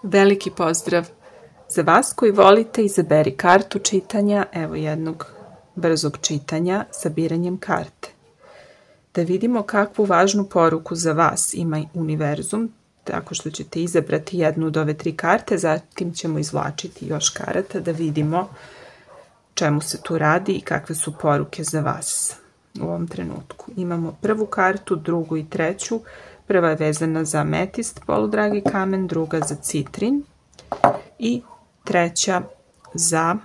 Veliki pozdrav za vas koji volite, izaberi kartu čitanja, evo jednog brzog čitanja sa biranjem karte. Da vidimo kakvu važnu poruku za vas ima univerzum, tako što ćete izabrati jednu od ove 3 karte, zatim ćemo izvlačiti još karata da vidimo čemu se tu radi i kakve su poruke za vas u ovom trenutku. Imamo prvu kartu, drugu i treću. Prva je vezana za ametist, poludragi kamen, druga za citrin i treća za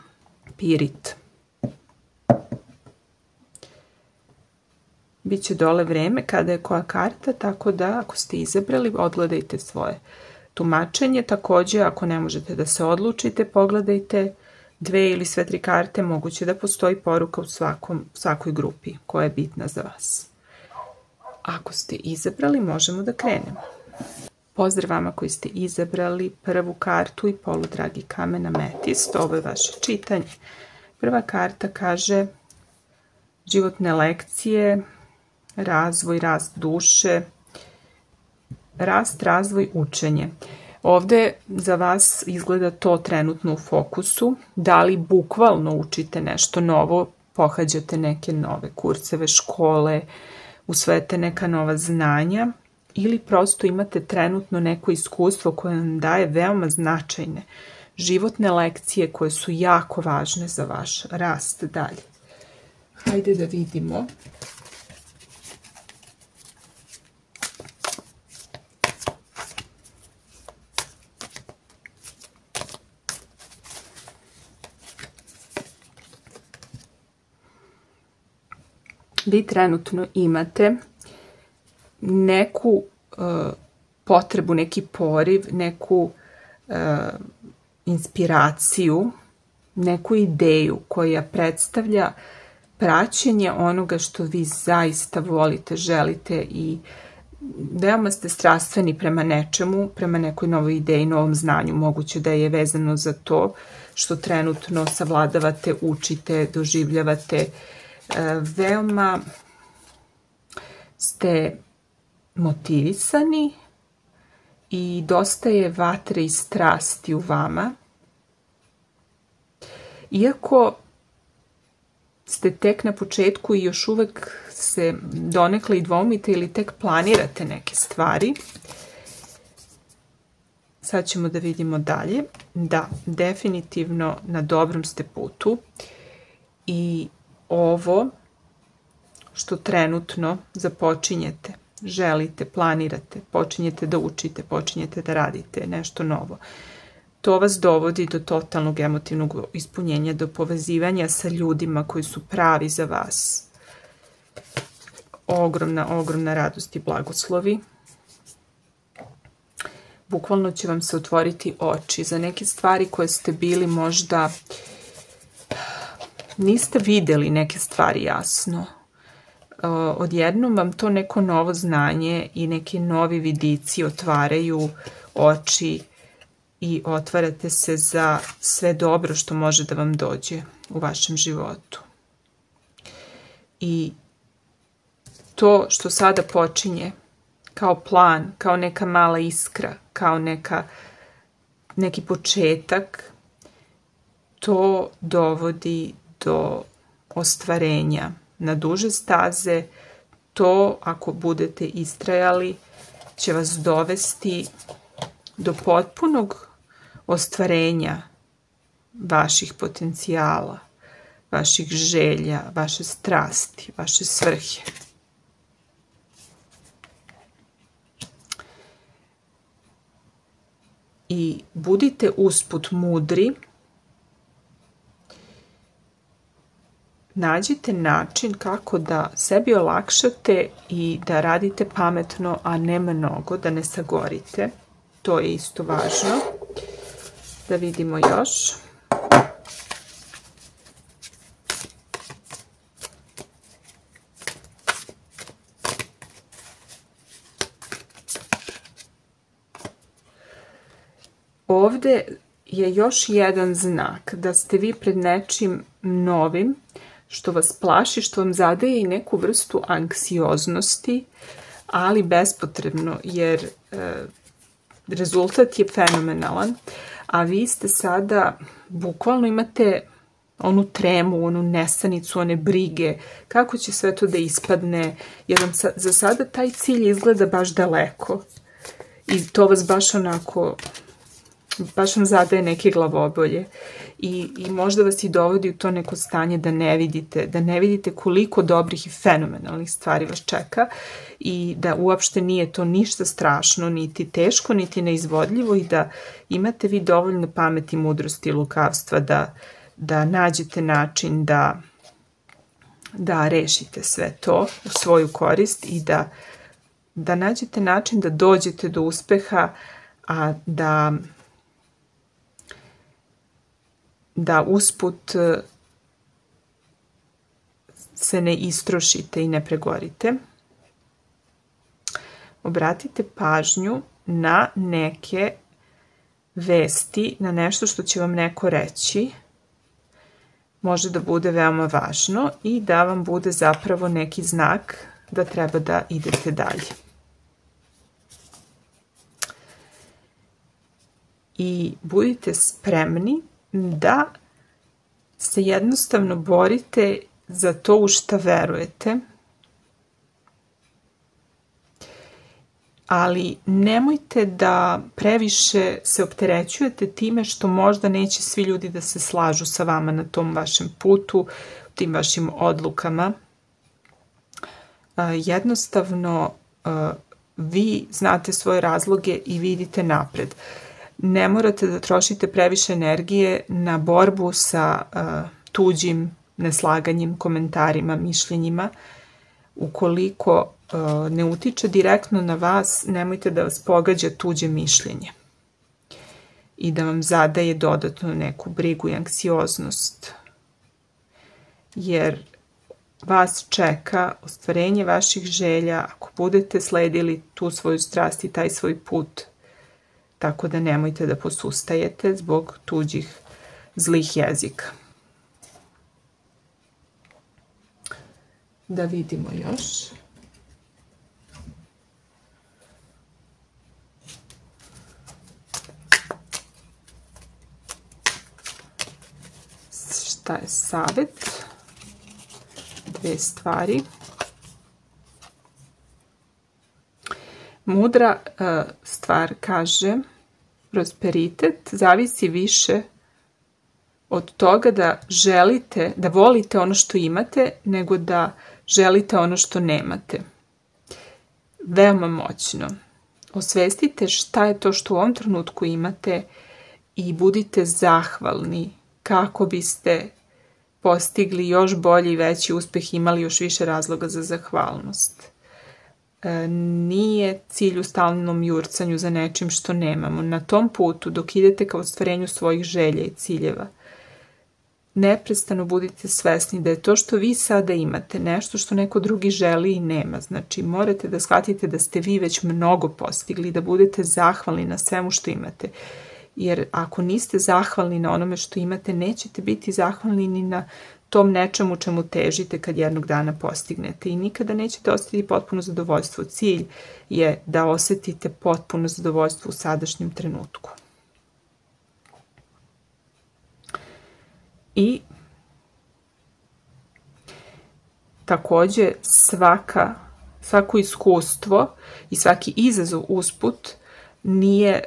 pirit. Biće dole vreme kada je koja karta, tako da ako ste izabrali, odgledajte svoje tumačenje. Također, ako ne možete da se odlučite, pogledajte 2 ili sve 3 karte, moguće da postoji poruka u svakoj grupi koja je bitna za vas. Ako ste izabrali, možemo da krenemo. Pozdrav vama koji ste izabrali prvu kartu i poludragi kamen ametist. Ovo je vaše čitanje. Prva karta kaže životne lekcije, razvoj, rast duše, rast, razvoj, učenje. Ovde za vas izgleda to trenutno u fokusu. Da li bukvalno učite nešto novo, pohađate neke nove kurseve, škole, usvajate neka nova znanja ili prosto imate trenutno neko iskustvo koje vam daje veoma značajne životne lekcije koje su jako važne za vaš rast dalje. Hajde da vidimo. Vi trenutno imate neku potrebu, neki poriv, neku inspiraciju, neku ideju koja predstavlja praćenje onoga što vi zaista volite, želite i veoma ste strastveni prema nečemu, prema nekoj novoj ideji, novom znanju. Moguće da je vezano za to što trenutno savladavate, učite, doživljavate. Veoma ste motivisani i dosta je vatre i strasti u vama. Iako ste tek na početku i još uvek se donekle i dvoumite ili tek planirate neke stvari, sad ćemo da vidimo dalje. Da, definitivno na dobrom ste putu i ovo što trenutno započinjete, želite, planirate, počinjete da učite, počinjete da radite nešto novo. To vas dovodi do totalnog emotivnog ispunjenja, do povezivanja sa ljudima koji su pravi za vas. Ogromna radost i blagoslovi. Bukvalno će vam se otvoriti oči za neke stvari koje ste bili možda niste vidjeli neke stvari jasno. Odjednom vam to neko novo znanje i neki novi vidici otvaraju oči i otvarate se za sve dobro što može da vam dođe u vašem životu. I to što sada počinje kao plan, kao neka mala iskra, kao neki početak, to dovodi do ostvarenja na duže staze. To, ako budete istrajali, će vas dovesti do potpunog ostvarenja vaših potencijala, vaših želja, vaše strasti, vaše svrhe. I budite usput mudri. Nađite način kako da sebi olakšate i da radite pametno, a ne mnogo, da ne sagorite. To je isto važno. Da vidimo još. Ovde je još jedan znak da ste vi pred nečim novim, što vas plaši, što vam zadaje i neku vrstu anksioznosti, ali bespotrebno, jer rezultat je fenomenalan, a vi ste sada, bukvalno imate onu tremu, onu nesanicu, one brige, kako će sve to da ispadne, jer vam za sada taj cilj izgleda baš daleko i to vas baš onako, baš vam zadaje neke glavobolje i možda vas i dovodi u to neko stanje da ne vidite koliko dobrih i fenomenalnih stvari vas čeka i da uopšte nije to ništa strašno, niti teško, niti neizvodljivo i da imate vi dovoljno pameti, mudrosti i lukavstva da nađete način da rešite sve to u svoju korist i da nađete način da dođete do uspeha, a da usput se ne istrošite i ne pregorite. Obratite pažnju na neke vesti, na nešto što će vam neko reći. Može da bude veoma važno i da vam bude zapravo neki znak da treba da idete dalje. I budite spremni da se jednostavno borite za to u šta verujete, ali nemojte da previše se opterećujete time što možda neće svi ljudi da se slažu sa vama na tom vašem putu, tim vašim odlukama. Jednostavno, vi znate svoje razloge i vidite napred. Ne morate da trošite previše energije na borbu sa tuđim neslaganjem, komentarima, mišljenjima. Ukoliko ne utiče direktno na vas, nemojte da vas pogađa tuđe mišljenje i da vam zadaje dodatno neku brigu i anksioznost. Jer vas čeka ostvarenje vaših želja ako budete sledili tu svoju strast i taj svoj put. Tako da nemojte da posustajete zbog tuđih zlih jezika. Da vidimo još. Šta je savjet? 2 stvari. Mudra stvar kaže, prosperitet zavisi više od toga da želite, da volite ono što imate, nego da želite ono što nemate. Veoma moćno. Osvestite šta je to što u ovom trenutku imate i budite zahvalni kako biste postigli još bolji i veći uspeh, imali još više razloga za zahvalnost. Nije cilj u stalnom jurcanju za nečim što nemamo. Na tom putu, dok idete ka ostvarenju svojih želja i ciljeva, neprestano budite svesni da je to što vi sada imate nešto što neko drugi želi i nema. Znači, morate da shvatite da ste vi već mnogo postigli, da budete zahvalni na svemu što imate. Jer ako niste zahvalni na onome što imate, nećete biti zahvalni ni na tom nečemu čemu težite kad jednog dana postignete i nikada nećete osjetiti potpuno zadovoljstvo. Cilj je da osjetite potpuno zadovoljstvo u sadašnjem trenutku. I takođe svako iskustvo i svaki izazov usput nije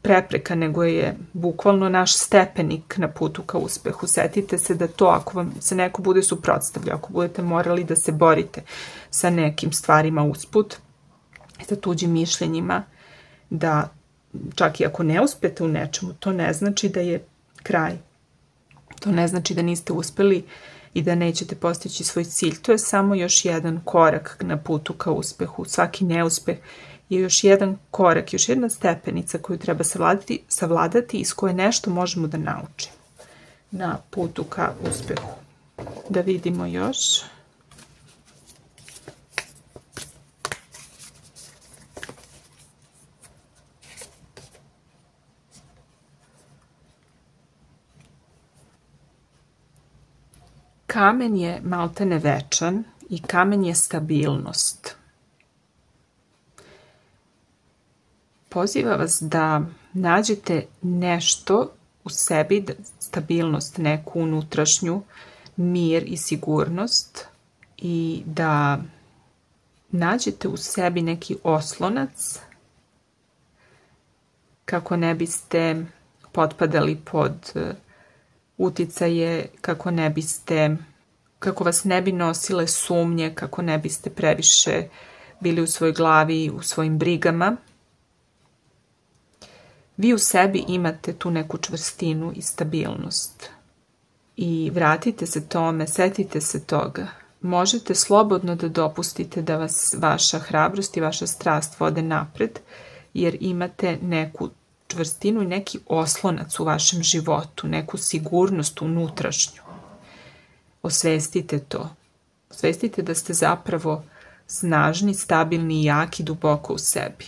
prepreka, nego je bukvalno naš stepenik na putu ka uspehu. Setite se da to, ako vam se neko bude suprotstavljao, ako budete morali da se borite sa nekim stvarima usput, sa tuđim mišljenjima, da čak i ako ne uspete u nečemu, to ne znači da je kraj. To ne znači da niste uspeli i da nećete postići svoj cilj. To je samo još jedan korak na putu ka uspehu. Svaki neuspeh je još jedan korak, još jedna stepenica koju treba savladati i s koje nešto možemo da naučimo na putu ka uspehu. Da vidimo još. Kamen je maltene večan i kamen je stabilnost. Poziva vas da nađete nešto u sebi, stabilnost, neku unutrašnju, mir i sigurnost i da nađete u sebi neki oslonac kako ne biste potpadali pod uticaje, kako vas ne bi nosile sumnje, kako ne biste previše bili u svojoj glavi, u svojim brigama. Vi u sebi imate tu neku čvrstinu i stabilnost. I vratite se tome, setite se toga. Možete slobodno da dopustite da vas vaša hrabrost i vaša strast vode napred, jer imate neku čvrstinu i neki oslonac u vašem životu, neku sigurnost unutrašnju. Osvestite to. Osvestite da ste zapravo snažni, stabilni i jaki duboko u sebi.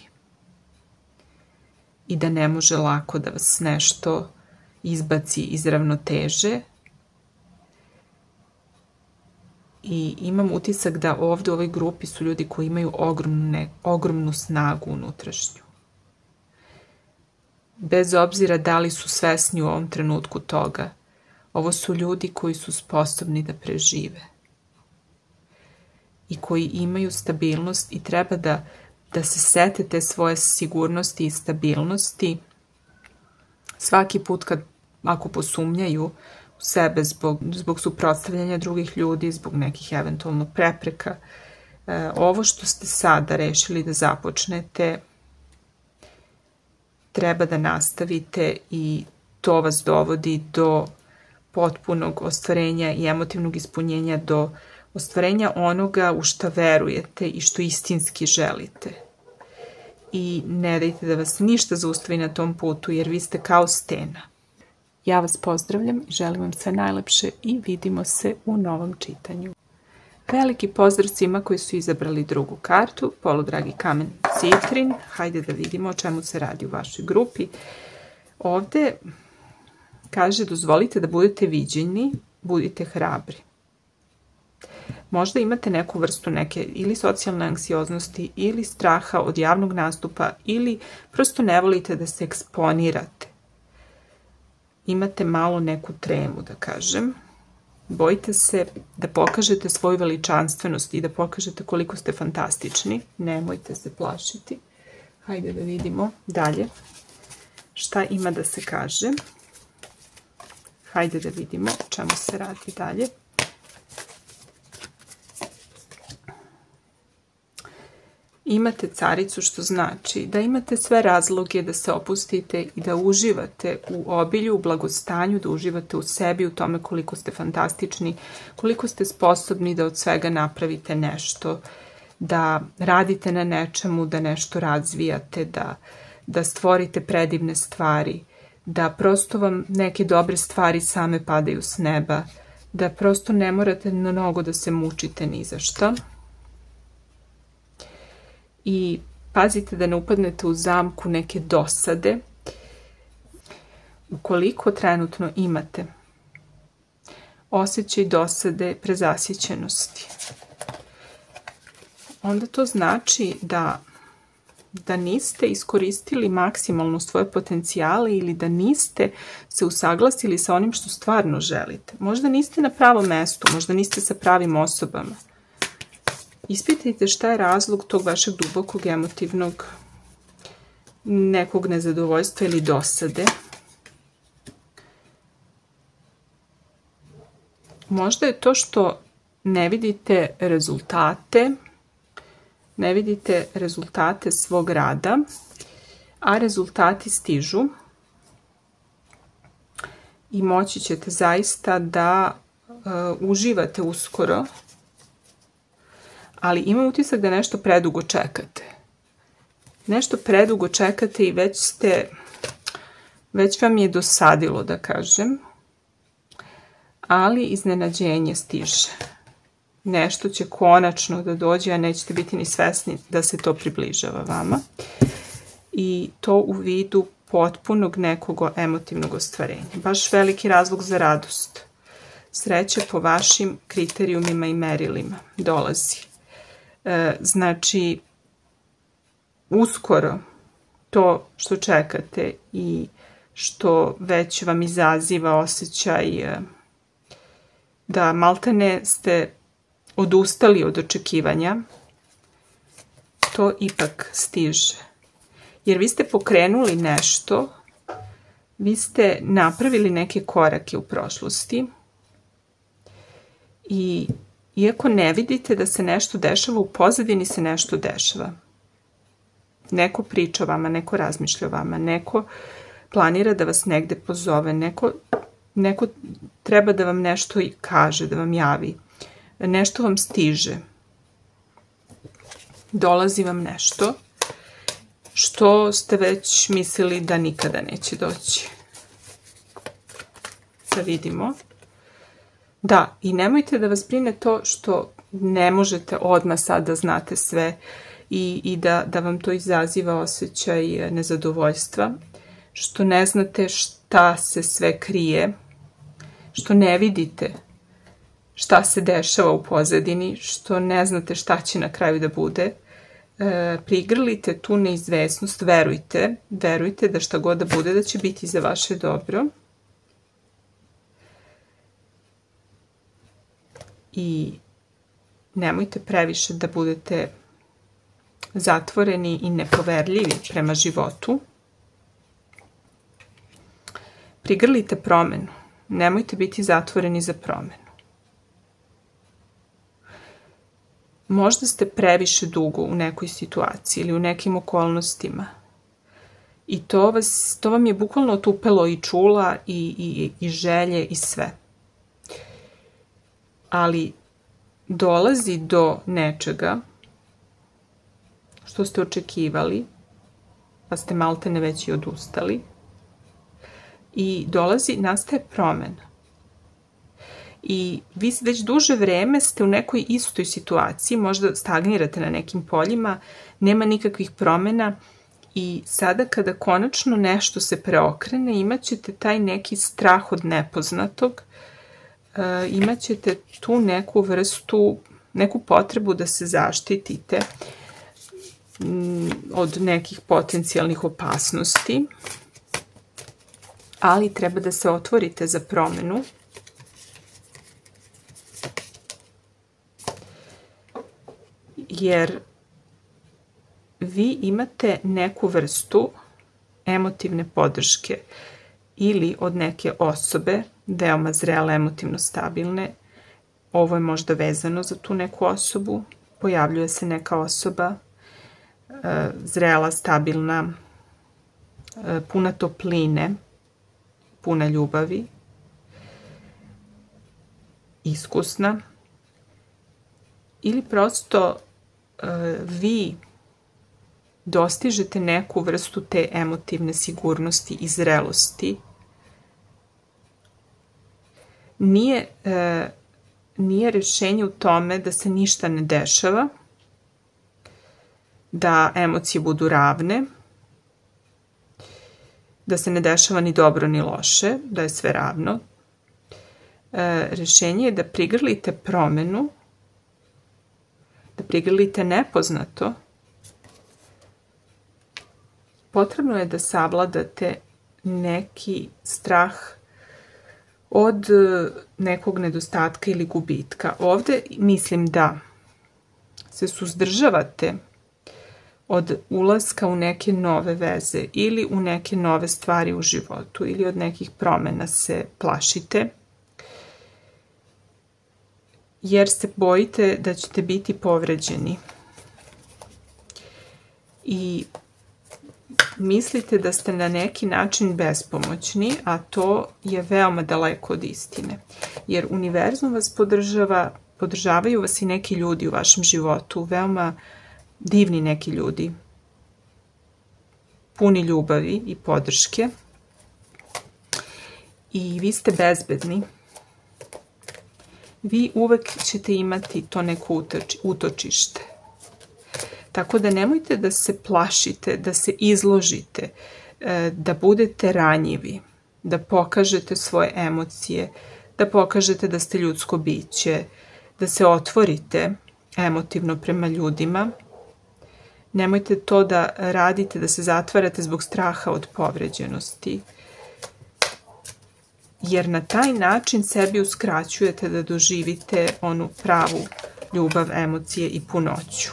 I da ne može lako da vas nešto izbaci iz ravnoteže. I imam utisak da ovdje u ovoj grupi su ljudi koji imaju ogromnu snagu unutrašnju. Bez obzira da li su svesni u ovom trenutku toga, ovo su ljudi koji su sposobni da prežive. I koji imaju stabilnost i treba da se sete te svoje sigurnosti i stabilnosti svaki put ako posumnjaju u sebe zbog suprotstavljanja drugih ljudi, zbog nekih eventualno prepreka. Ovo što ste sada rešili da započnete, treba da nastavite i to vas dovodi do potpunog ostvarenja i emotivnog ispunjenja, do ostvarenja onoga u što verujete i što istinski želite. I ne dajte da vas ništa zaustavi na tom putu, jer vi ste kao stena. Ja vas pozdravljam i želim vam sve najlepše i vidimo se u novom čitanju. Veliki pozdrav svima koji su izabrali drugu kartu, poludragi kamen citrin. Hajde da vidimo o čemu se radi u vašoj grupi. Ovdje kaže dozvolite da budete viđeni, budite hrabri. Možda imate neku vrstu neke ili socijalne anksioznosti ili straha od javnog nastupa ili prosto ne volite da se eksponirate. Imate malo neku tremu, da kažem. Bojite se da pokažete svoju veličanstvenost i da pokažete koliko ste fantastični. Nemojte se plašiti. Hajde da vidimo dalje šta ima da se kaže. Hajde da vidimo o čemu se radi dalje. Imate caricu, što znači da imate sve razloge da se opustite i da uživate u obilju, u blagostanju, da uživate u sebi, u tome koliko ste fantastični, koliko ste sposobni da od svega napravite nešto, da radite na nečemu, da nešto razvijate, da stvorite predivne stvari, da prosto vam neke dobre stvari same padaju s neba, da prosto ne morate mnogo da se mučite ni za šta. I pazite da ne upadnete u zamku neke dosade. Ukoliko trenutno imate osjećaj dosade, prezasićenosti, onda to znači da niste iskoristili maksimalno svoje potencijale ili da niste se usaglasili sa onim što stvarno želite. Možda niste na pravom mestu, možda niste sa pravim osobama. Ispitajte šta je razlog tog vašeg dubokog emotivnog nekog nezadovoljstva ili dosade. Možda je to što ne vidite rezultate svog rada, a rezultati stižu i moći ćete zaista da uživate uskoro, ali imam utisak da nešto predugo čekate. Nešto predugo čekate i već vam je dosadilo, da kažem, ali iznenađenje stiže. Nešto će konačno da dođe, a nećete biti ni svesni da se to približava vama. I to u vidu potpunog nekog emotivnog ostvarenja. Baš veliki razlog za radost. Sreće po vašim kriterijumima i merilima dolazi. Znači, uskoro, to što čekate i što već vam izaziva osjećaj da maltene ste odustali od očekivanja, to ipak stiže. Jer vi ste pokrenuli nešto, vi ste napravili neke korake u prošlosti i iako ne vidite da se nešto dešava, u pozadini se nešto dešava. Neko priča o vama, neko razmišlja o vama, neko planira da vas negde pozove, neko treba da vam nešto kaže, da vam javi. Nešto vam stiže. Dolazi vam nešto što ste već mislili da nikada neće doći. Da vidimo. Da, i nemojte da vas brine to što ne možete odmah sad da znate sve i da vam to izaziva osjećaj nezadovoljstva, što ne znate šta se sve krije, što ne vidite šta se dešava u pozadini, što ne znate šta će na kraju da bude. Prigrlite tu neizvesnost, verujte da šta god da bude da će biti za vaše dobro. I nemojte previše da budete zatvoreni i nepoverljivi prema životu. Prigrlite promenu. Nemojte biti zatvoreni za promenu. Možda ste previše dugo u nekoj situaciji ili u nekim okolnostima. I to vam je bukvalno otupelo i čula i želje i sve. Ali dolazi do nečega što ste očekivali, pa ste maltene već i odustali. I nastaje promena. I vi već duže vreme ste u nekoj istoj situaciji, možda stagnirate na nekim poljima, nema nikakvih promena i sada kada konačno nešto se preokrene, imat ćete taj neki strah od nepoznatog, imat ćete tu neku vrstu, neku potrebu da se zaštitite od nekih potencijalnih opasnosti, ali treba da se otvorite za promenu. Jer vi imate neku vrstu emotivne podrške ili od neke osobe, veoma zrele, emotivno stabilne. Ovo je možda vezano za tu neku osobu. Pojavljuje se neka osoba zrela, stabilna, puna topline, puna ljubavi, iskusna. Ili prosto vi dostižete neku vrstu te emotivne sigurnosti i zrelosti. Nije rješenje u tome da se ništa ne dešava, da emocije budu ravne, da se ne dešava ni dobro ni loše, da je sve ravno. Rješenje je da prigrlite promenu, da prigrlite nepoznato. Potrebno je da savladate neki strah od nekog nedostatka ili gubitka. Ovde mislim da se suzdržavate od ulaska u neke nove veze ili u neke nove stvari u životu ili od nekih promena se plašite, jer se bojite da ćete biti povređeni i mislite da ste na neki način bespomoćni, a to je veoma daleko od istine. Jer univerzum vas podržavaju vas i neki ljudi u vašem životu, veoma divni neki ljudi, puni ljubavi i podrške i vi ste bezbedni. Vi uvek ćete imati to neko utočište. Tako da nemojte da se plašite, da se izložite, da budete ranjivi, da pokažete svoje emocije, da pokažete da ste ljudsko biće, da se otvorite emotivno prema ljudima, Nemojte to da radite, da se zatvarate zbog straha od povređenosti. Jer na taj način sebi uskraćujete da doživite onu pravu ljubav, emocije i punoću.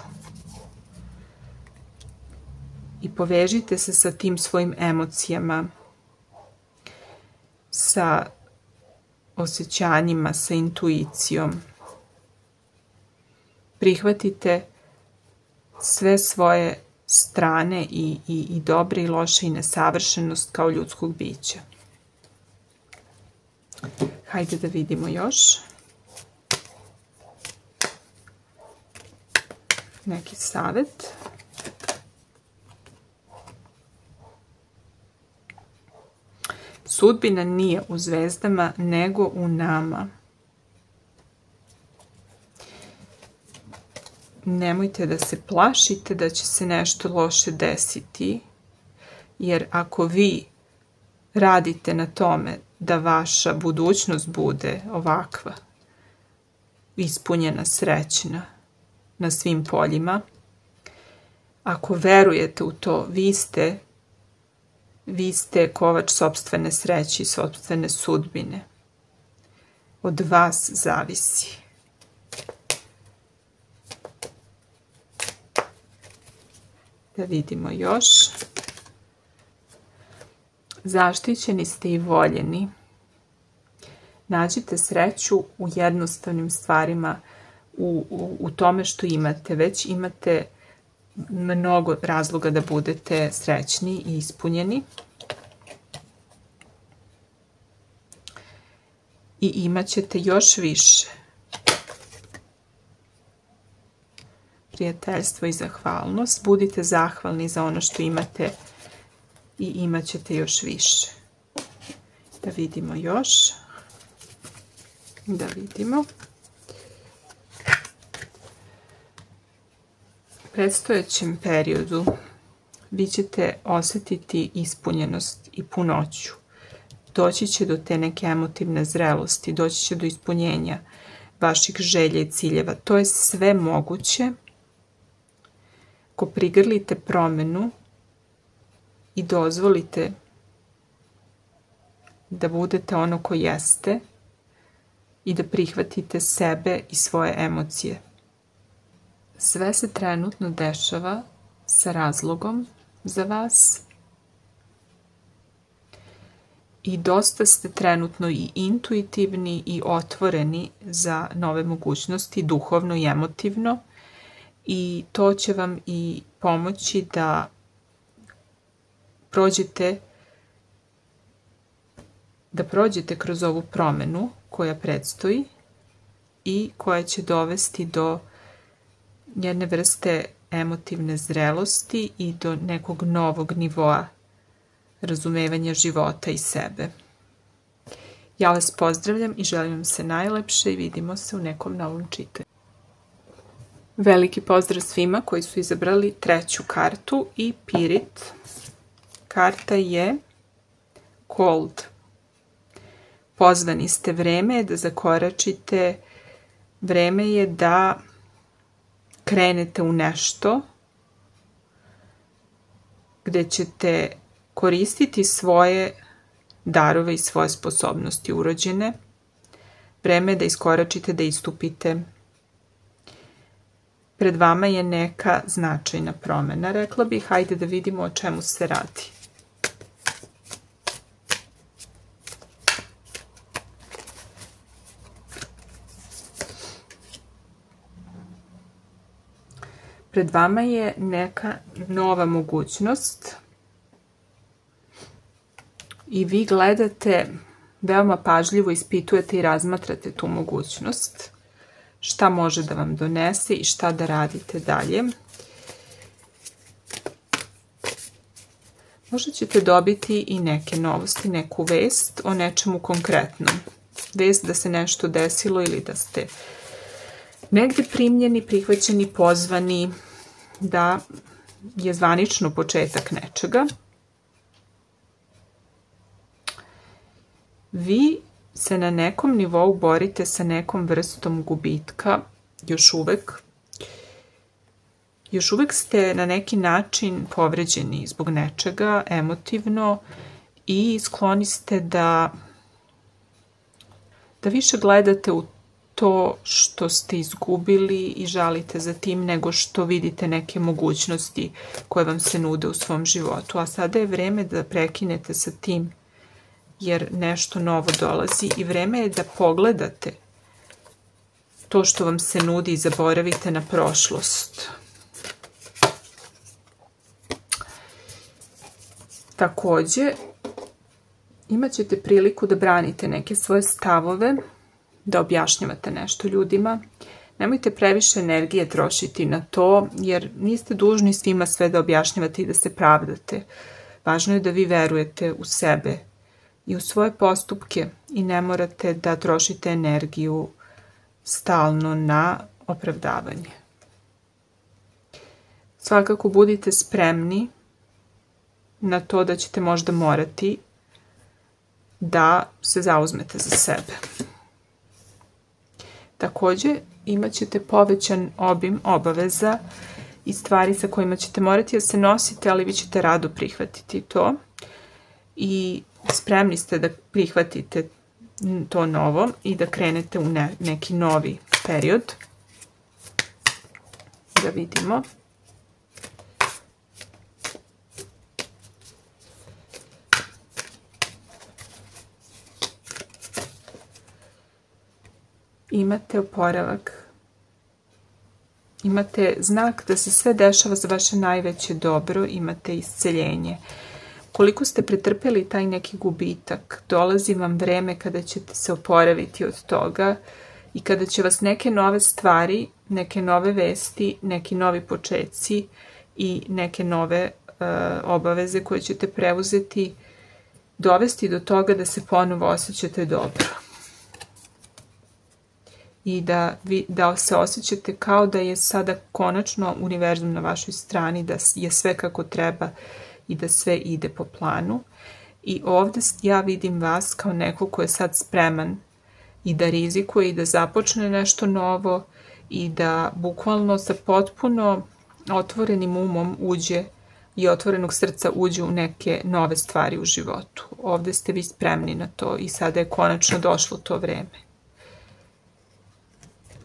I povežite se sa tim svojim emocijama, sa osjećanjima, sa intuicijom. Prihvatite sve svoje strane i dobre i loše i nesavršenost kao ljudskog bića. Hajde da vidimo još. Neki savjet. Sudbina nije u zvezdama, nego u nama. Nemojte da se plašite da će se nešto loše desiti, jer ako vi radite na tome da vaša budućnost bude ovakva, ispunjena, srećna, na svim poljima, ako verujete u to, vi ste kovač sopstvene sreće i sopstvene sudbine. Od vas zavisi. Da vidimo još. Zaštićeni ste i voljeni. Nađite sreću u jednostavnim stvarima, u tome što imate. Već imate mnogo razloga da budete srećni i ispunjeni. I imat ćete još više. Prijateljstvo i zahvalnost. Budite zahvalni za ono što imate i imat ćete još više. Da vidimo još. Da vidimo. U predstojećem periodu vi ćete osjetiti ispunjenost i punoću. Doći će do te neke emotivne zrelosti, doći će do ispunjenja vaših želja i ciljeva. To je sve moguće ako prigrlite promenu i dozvolite da budete ono ko jeste i da prihvatite sebe i svoje emocije. Sve se trenutno dešava sa razlogom za vas i dosta ste trenutno i intuitivni i otvoreni za nove mogućnosti, duhovno i emotivno, i to će vam i pomoći da prođete kroz ovu promenu koja predstoji i koja će dovesti do jedne vrste emotivne zrelosti i do nekog novog nivoa razumevanja života i sebe. Ja vas pozdravljam i želim vam se najlepše i vidimo se u nekom novom čitanju. Veliki pozdrav svima koji su izabrali treću kartu i Pirit. Karta je Cold. Pozvani ste, vreme je da zakoračite, vreme je da krenete u nešto gde ćete koristiti svoje darove i svoje sposobnosti urođene. Vreme je da iskoračite, da istupite. Pred vama je neka značajna promena, rekla bih. Hajde da vidimo o čemu se radi. Pred vama je neka nova mogućnost i vi gledate, veoma pažljivo ispitujete i razmatrate tu mogućnost. Šta može da vam donese i šta da radite dalje. Možda ćete dobiti i neke novosti, neku vest o nečemu konkretnom. Vest da se nešto desilo ili da ste negdje primljeni, prihvaćeni, pozvani, da je zvanično početak nečega. Vi se na nekom nivou borite sa nekom vrstom gubitka, još uvek. Još uvek ste na neki način povređeni zbog nečega, emotivno, i skloni ste da više gledate u to što ste izgubili i žalite za tim nego što vidite neke mogućnosti koje vam se nude u svom životu. A sada je vreme da prekinete sa tim, jer nešto novo dolazi i vreme je da pogledate to što vam se nudi i zaboravite na prošlost. Takođe, imat ćete priliku da branite neke svoje stavove, da objašnjavate nešto ljudima. Nemojte previše energije trošiti na to, jer niste dužni svima sve da objašnjavate i da se pravdate. Važno je da vi verujete u sebe i u svoje postupke i ne morate da trošite energiju stalno na opravdavanje. Svakako budite spremni na to da ćete možda morati da se zauzmete za sebe. Takođe, imat ćete povećan obim obaveza i stvari sa kojima ćete morati da se nosite, ali vi ćete rado prihvatiti to i spremni ste da prihvatite to novo i da krenete u neki novi period. Da vidimo. Imate oporavak. Imate znak da se sve dešava za vaše najveće dobro, imate isceljenje. Koliko ste pretrpeli taj neki gubitak, dolazi vam vreme kada ćete se oporaviti od toga i kada će vas neke nove stvari, neke nove vesti, neki novi počeci i neke nove obaveze koje ćete preuzeti dovesti do toga da se ponovo osjećate dobro. I da se osjećate kao da je sada konačno univerzum na vašoj strani, da je sve kako treba i da sve ide po planu. I ovde ja vidim vas kao neko ko je sad spreman i da rizikuje i da započne nešto novo i da bukvalno sa potpuno otvorenim umom uđe i otvorenog srca uđe u neke nove stvari u životu. Ovde ste vi spremni na to i sada je konačno došlo to vreme.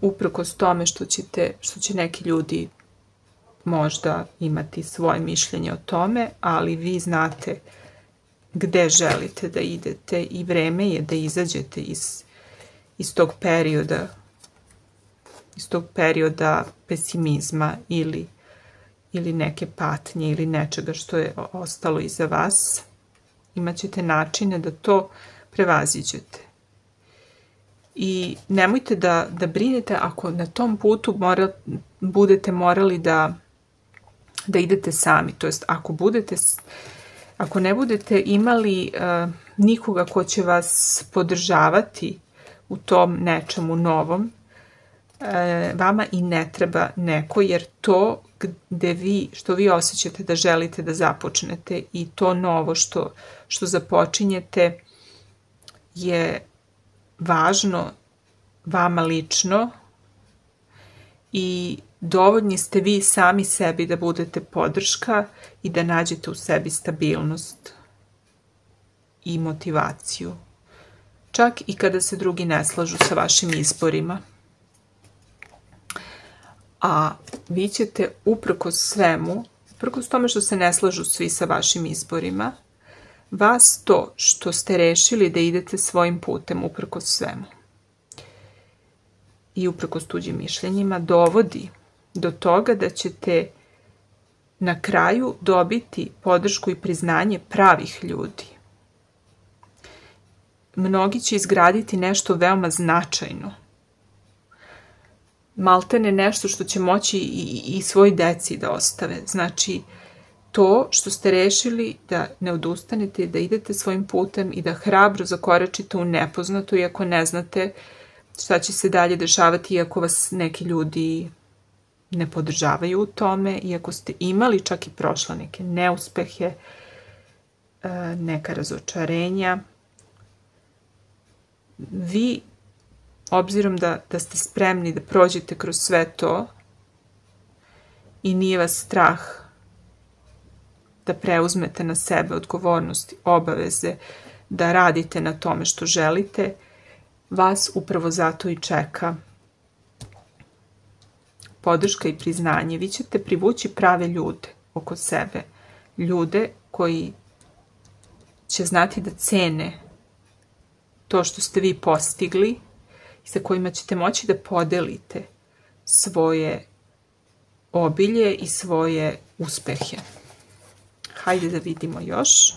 Uprkos tome što će neki ljudi možda imati svoje mišljenje o tome, ali vi znate gde želite da idete i vreme je da izađete iz tog perioda pesimizma ili neke patnje ili nečega što je ostalo iza vas. Imaćete načine da to prevaziđete. I nemojte da brinete ako na tom putu budete morali da idete sami. To jest, ako ne budete imali nikoga ko će vas podržavati u tom nečemu novom, vama i ne treba neko, jer to što vi osjećate da želite da započnete i to novo što započinjete je važno vama lično i dovoljni ste vi sami sebi da budete podrška i da nađete u sebi stabilnost i motivaciju. Čak i kada se drugi ne slažu sa vašim izborima. A vi ćete uprkos svemu, uprkos tome što se ne slažu svi sa vašim izborima, vas to što ste rešili da idete svojim putem uprkos svemu i uprkos tuđim mišljenjima dovodi do toga da ćete na kraju dobiti podršku i priznanje pravih ljudi. Mnogi će izgraditi nešto veoma značajno. Maltene nešto što će moći i svoj deci da ostave. Znači, to što ste rešili da ne odustanete, da idete svojim putem i da hrabro zakoračite u nepoznato, iako ne znate šta će se dalje dešavati, iako vas neki ljudi ne podržavaju u tome, iako ste imali čak i prošla neke neuspehe, neka razočarenja. Vi, obzirom da ste spremni da prođete kroz sve to i nije vas strah da preuzmete na sebe odgovornost, obaveze, da radite na tome što želite, vas upravo zato i čeka podrška i priznanje. Vi ćete privući prave ljude oko sebe, ljude koji će znati da cene to što ste vi postigli i sa kojima ćete moći da podelite svoje obilje i svoje uspehe. Hajde da vidimo još.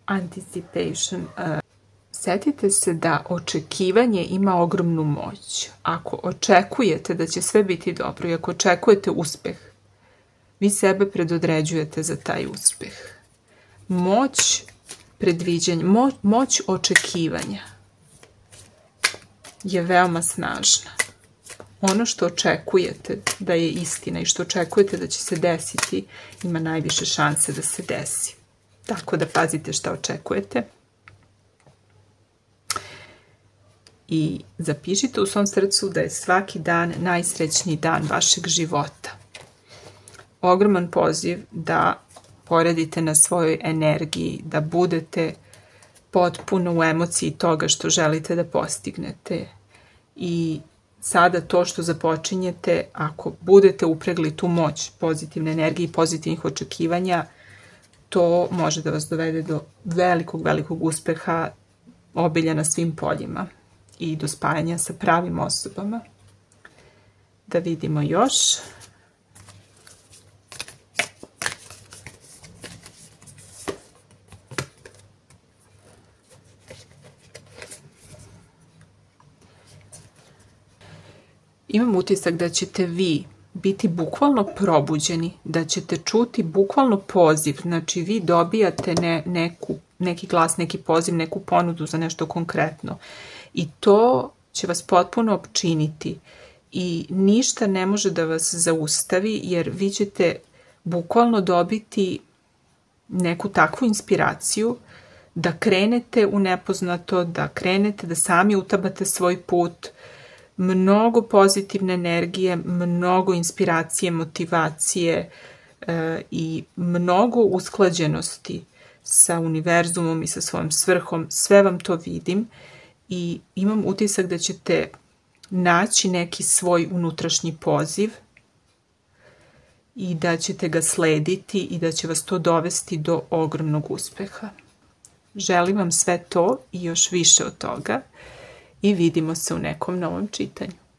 Anticipation. Setite se da očekivanje ima ogromnu moć. Ako očekujete da će sve biti dobro i ako očekujete uspeh, vi sebe predodređujete za taj uspeh. Moć predviđanja, moć očekivanja je veoma snažna. Ono što očekujete da je istina i što očekujete da će se desiti, ima najviše šanse da se desi. Tako da pazite šta očekujete. I zapišite u svom srcu da je svaki dan najsrećniji dan vašeg života. Ogroman poziv da poradite na svojoj energiji, da budete potpuno u emociji toga što želite da postignete. I sada to što započinjete, ako budete upregli tu moć pozitivne energije i pozitivnih očekivanja, to može da vas dovede do velikog uspeha, obilja na svim poljima i do spajanja sa pravim osobama. Da vidimo još. Imam utisak da ćete vi biti bukvalno probuđeni, da ćete čuti bukvalno poziv, znači vi dobijate neki glas, neki poziv, neku ponudu za nešto konkretno i to će vas potpuno opčiniti i ništa ne može da vas zaustavi jer vi ćete bukvalno dobiti neku takvu inspiraciju da krenete u nepoznato, da krenete da sami utabate svoj put, mnogo pozitivne energije, mnogo inspiracije, motivacije i mnogo usklađenosti sa univerzumom i sa svojom svrhom. Sve vam to vidim i imam utisak da ćete naći neki svoj unutrašnji poziv i da ćete ga slediti i da će vas to dovesti do ogromnog uspeha. Želim vam sve to i još više od toga. I vidimo se u nekom novom čitanju.